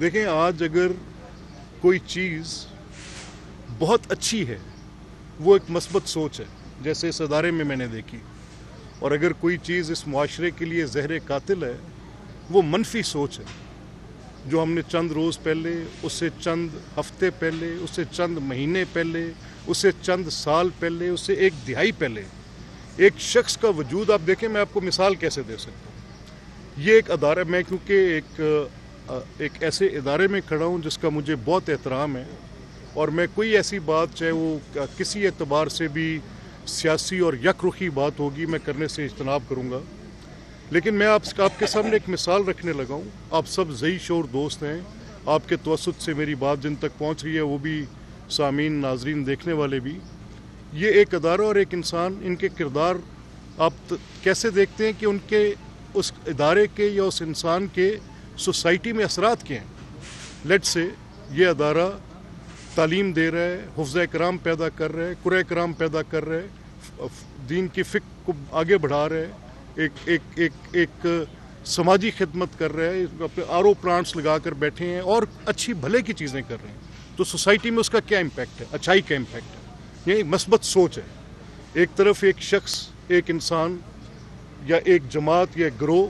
دیکھیں آج اگر کوئی چیز بہت اچھی ہے وہ ایک مثبت سوچ ہے، جیسے اس ادارے میں نے دیکھی، اور اگر کوئی چیز اس معاشرے کے لیے زہر قاتل ہے وہ منفی سوچ ہے، جو ہم نے چند روز پہلے، اس سے چند ہفتے پہلے، اس سے چند مہینے پہلے، اس سے چند سال پہلے، اس سے ایک دہائی پہلے ایک شخص کا وجود آپ دیکھیں. میں آپ کو مثال کیسے دے سکتا ہوں. یہ ایک ادارہ، میں کیونکہ ایک ایسے ادارے میں کھڑا ہوں جس کا مجھے بہت احترام ہے، اور میں کوئی ایسی بات چاہے وہ کسی اعتبار سے بھی سیاسی اور یک رخی بات ہوگی میں کرنے سے اجتناب کروں گا، لیکن میں آپ کے سامنے ایک مثال رکھنے لگا ہوں. آپ سب ذی شعور دوست ہیں، آپ کے توسط سے میری بات جن تک پہنچ رہی ہے وہ بھی سامعین، ناظرین، دیکھنے والے بھی. یہ ایک ادارہ اور ایک انسان، ان کے کردار آپ کیسے دیکھتے ہیں کہ ان کے اس ادارے کے یا اس انسان کے سوسائٹی میں اثرات کیا ہیں. لیٹ سے یہ ادارہ تعلیم دے رہا ہے، حفظ کرام پیدا کر رہا ہے، قرآن کرام پیدا کر رہا ہے، دین کی فکر کو آگے بڑھا رہا ہے، ایک سماجی خدمت کر رہا ہے، RO پلانٹس لگا کر بیٹھے ہیں اور اچھی بھلے کی چیزیں کر رہے ہیں. تو سوسائٹی میں اس کا کیا امپیکٹ ہے؟ اچھائی کا امپیکٹ ہے. یہ مثبت سوچ ہے. ایک طرف ایک شخص، ایک انسان یا ایک جماعت یا ایک گروہ،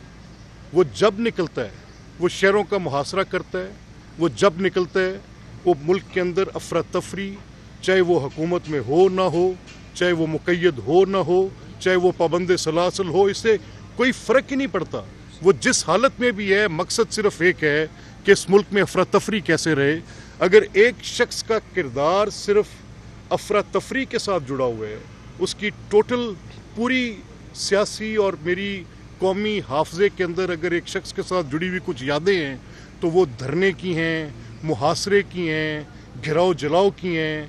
وہ جب نکلتا ہے وہ شہروں کا محاصرہ کرتا ہے، وہ جب نکلتا ہے وہ ملک کے اندر افراتفری، چاہے وہ حکومت میں ہو نہ ہو، چاہے وہ مقید ہو نہ ہو، چاہے وہ پابند سلاسل ہو، اس سے کوئی فرق ہی نہیں پڑتا. وہ جس حالت میں بھی ہے، مقصد صرف ایک ہے کہ اس ملک میں افراتفری کیسے رہے. اگر ایک شخص کا کردار صرف افراتفری کے ساتھ جڑا ہوا ہے، اس کی ٹوٹل پوری سیاسی اور میری قومی حافظے کے اندر اگر ایک شخص کے ساتھ جڑی ہوئی کچھ یادیں ہیں تو وہ دھرنے کی ہیں، محاصرے کی ہیں، گھراؤ جلاؤ کی ہیں،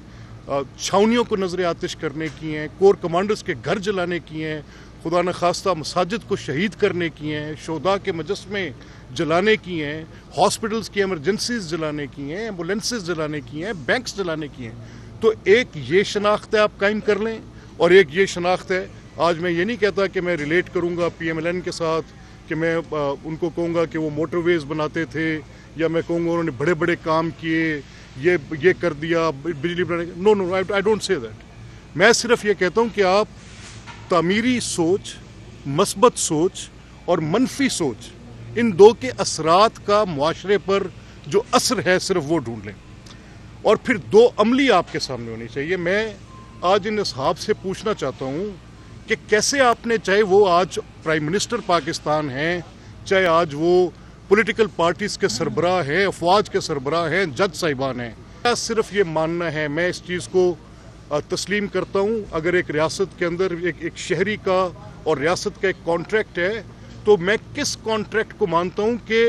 چھاونیوں کو نظر آتش کرنے کی ہیں، کور کمانڈرز کے گھر جلانے کی ہیں، خدا نخواستہ مساجد کو شہید کرنے کی ہیں، شہداء کے مجسمے جلانے کی ہیں، ہاسپٹلز کی ایمرجنسیز جلانے کی ہیں، ایمبولینسز جلانے کی ہیں، بینکس جلانے کی ہیں. تو ایک یہ شناخت ہے آپ قائم کر لیں، اور ایک یہ شناخت ہے. آج میں یہ نہیں کہتا کہ میں ریلیٹ کروں گا PMLN کے ساتھ، کہ میں ان کو کہوں گا کہ وہ موٹر ویز بناتے تھے، یا میں کہوں گا انہوں نے بڑے بڑے کام کیے، یہ کر دیا، بجلی بنانے. نو آئی ڈونٹ سے دیٹ. میں صرف یہ کہتا ہوں کہ آپ تعمیری سوچ، مثبت سوچ اور منفی سوچ، ان دو کے اثرات کا معاشرے پر جو اثر ہے صرف وہ ڈھونڈ لیں، اور پھر دو عملی آپ کے سامنے ہونی چاہیے. میں آج ان اصحاب سے پوچھنا چاہتا ہوں کہ کیسے آپ نے، چاہے وہ آج پرائم منسٹر پاکستان ہیں، چاہے آج وہ پولیٹیکل پارٹیز کے سربراہ ہیں، افواج کے سربراہ ہیں، جج صاحبان ہیں، صرف یہ ماننا ہے. میں اس چیز کو تسلیم کرتا ہوں. اگر ایک ریاست کے اندر ایک شہری کا اور ریاست کا ایک کانٹریکٹ ہے، تو میں کس کانٹریکٹ کو مانتا ہوں کہ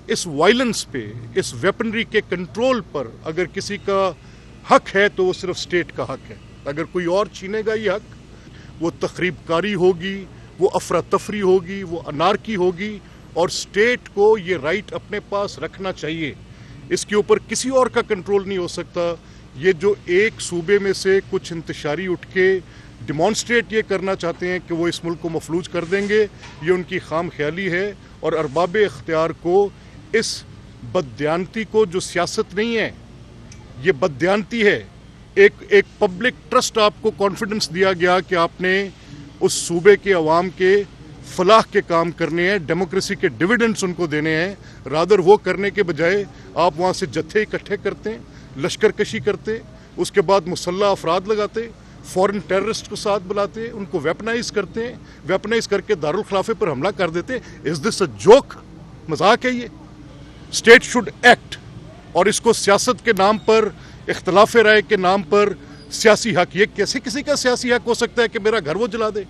اس وائلنس پہ، اس ویپنری کے کنٹرول پر اگر کسی کا حق ہے تو وہ صرف اسٹیٹ کا حق ہے. اگر کوئی اور چھینے گا یہ حق، وہ تخریب کاری ہوگی، وہ افراتفری ہوگی، وہ انارکی ہوگی، اور اسٹیٹ کو یہ رائٹ اپنے پاس رکھنا چاہیے. اس کے اوپر کسی اور کا کنٹرول نہیں ہو سکتا. یہ جو ایک صوبے میں سے کچھ انتشاری اٹھ کے ڈیمانسٹریٹ یہ کرنا چاہتے ہیں کہ وہ اس ملک کو مفلوج کر دیں گے، یہ ان کی خام خیالی ہے. اور ارباب اختیار کو اس بددیانتی کو، جو سیاست نہیں ہے یہ بددیانتی ہے، ایک پبلک ٹرسٹ آپ کو کانفیڈنس دیا گیا کہ آپ نے اس صوبے کے عوام کے فلاح کے کام کرنے ہیں، ڈیموکریسی کے ڈیویڈنڈز ان کو دینے ہیں. رادر وہ کرنے کے بجائے آپ وہاں سے جتھے اکٹھے کرتے، لشکر کشی کرتے، اس کے بعد مسلح افراد لگاتے، فورن ٹیررسٹ کو ساتھ بلاتے، ان کو ویپنائز کرتے، ویپنائز کر کے دارالخلافے پر حملہ کر دیتے. از دس اے جوک؟ مذاق ہے یہ؟ State should act. اور اس کو سیاست کے نام پر، اختلاف رائے کے نام پر سیاسی حق، یہ کیسے کسی کا سیاسی حق ہو سکتا ہے کہ میرا گھر وہ جلا دے؟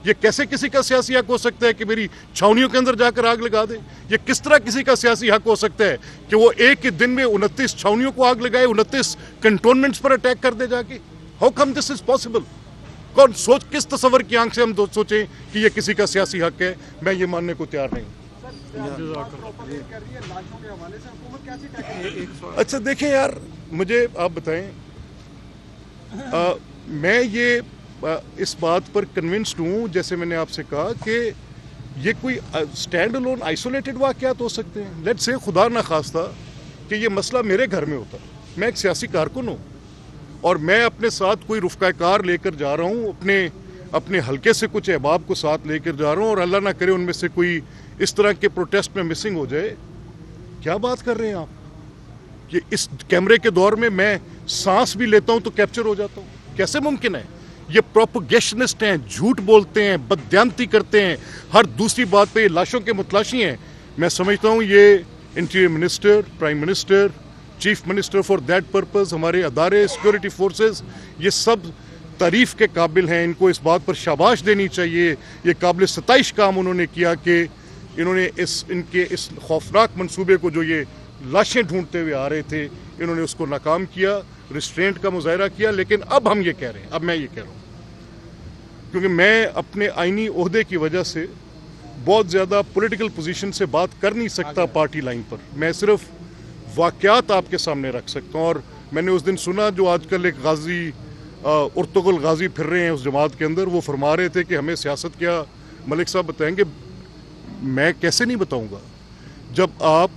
یہ کیسے کسی کا سیاسی حق ہو سکتا ہے کہ میری چھاونیوں کے اندر جا کر آگ لگا دے؟ یہ کس طرح کسی کا سیاسی حق ہو سکتا ہے کہ وہ ایک ہی دن میں 29 چھاونیوں کو آگ لگائے، 29 کنٹونمنٹس پر اٹیک کر دے جا کے؟ How come this is possible? کون سوچ، کس تصور کی آنکھ سے ہم سوچیں کہ یہ کسی کا سیاسی حق ہے؟ میں یہ ماننے کو تیار نہیں ہوں. اچھا دیکھیں یار، مجھے آپ بتائیں، میں یہ اس بات پر کنونسڈ ہوں، جیسے میں نے آپ سے کہا، کہ یہ کوئی اسٹینڈ الون آئسولیٹڈ واقعات ہو سکتے ہیں. لیٹس سے خدا نخواستہ کہ یہ مسئلہ میرے گھر میں ہوتا. میں ایک سیاسی کارکن ہوں اور میں اپنے ساتھ کوئی رفقہ کار لے کر جا رہا ہوں, اپنے حلقے سے کچھ احباب کو ساتھ لے کر جا رہا ہوں, اور اللہ نہ کرے ان میں سے کوئی اس طرح کے پروٹیسٹ میں مسنگ ہو جائے. کیا بات کر رہے ہیں آپ؟ یہ اس کیمرے کے دور میں سانس بھی لیتا ہوں تو کیپچر ہو جاتا ہوں. کیسے ممکن ہے؟ یہ پروپیگیشنسٹ ہیں, جھوٹ بولتے ہیں, بددیانتی کرتے ہیں, ہر دوسری بات پہ یہ لاشوں کے متلاشی ہیں. میں سمجھتا ہوں یہ interior minister, prime minister, chief minister for that purpose, ہمارے ادارے, سیکورٹی فورسز, یہ سب تعریف کے قابل ہیں. ان کو اس بات پر شاباش دینی چاہیے. یہ قابل ستائش کام انہوں نے کیا کہ انہوں نے ان کے اس خوفناک منصوبے کو, جو یہ لاشیں ڈھونڈتے ہوئے آ رہے تھے, انہوں نے اس کو ناکام کیا, ریسٹرینٹ کا مظاہرہ کیا. لیکن اب ہم یہ کہہ رہے ہیں, اب میں یہ کہہ رہا ہوں, کیونکہ میں اپنے آئینی عہدے کی وجہ سے بہت زیادہ پولیٹیکل پوزیشن سے بات کر نہیں سکتا پارٹی لائن پر. میں صرف واقعات آپ کے سامنے رکھ سکتا ہوں. اور میں نے اس دن سنا جو آج کل ایک غازی ارطغرل غازی پھر رہے ہیں اس جماعت کے اندر, وہ فرما رہے تھے کہ ہمیں سیاست کیا ملک صاحب بتائیں گے. میں کیسے نہیں بتاؤں گا؟ جب آپ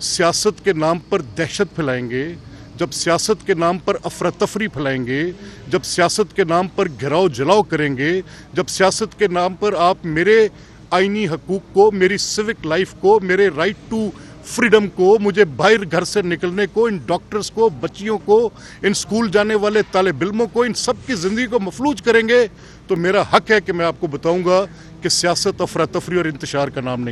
سیاست کے نام پر دہشت پھیلائیں گے, جب سیاست کے نام پر افراتفری پھیلائیں گے, جب سیاست کے نام پر گھراؤ جلاؤ کریں گے, جب سیاست کے نام پر آپ میرے آئینی حقوق کو, میری سیوک لائف کو, میرے رائٹ ٹو فریڈم کو, مجھے باہر گھر سے نکلنے کو, ان ڈاکٹرز کو, بچیوں کو, ان سکول جانے والے طالب علموں کو, ان سب کی زندگی کو مفلوج کریں گے, تو میرا حق ہے کہ میں آپ کو بتاؤں گا کہ سیاست افراتفری اور انتشار کا نام نہیں.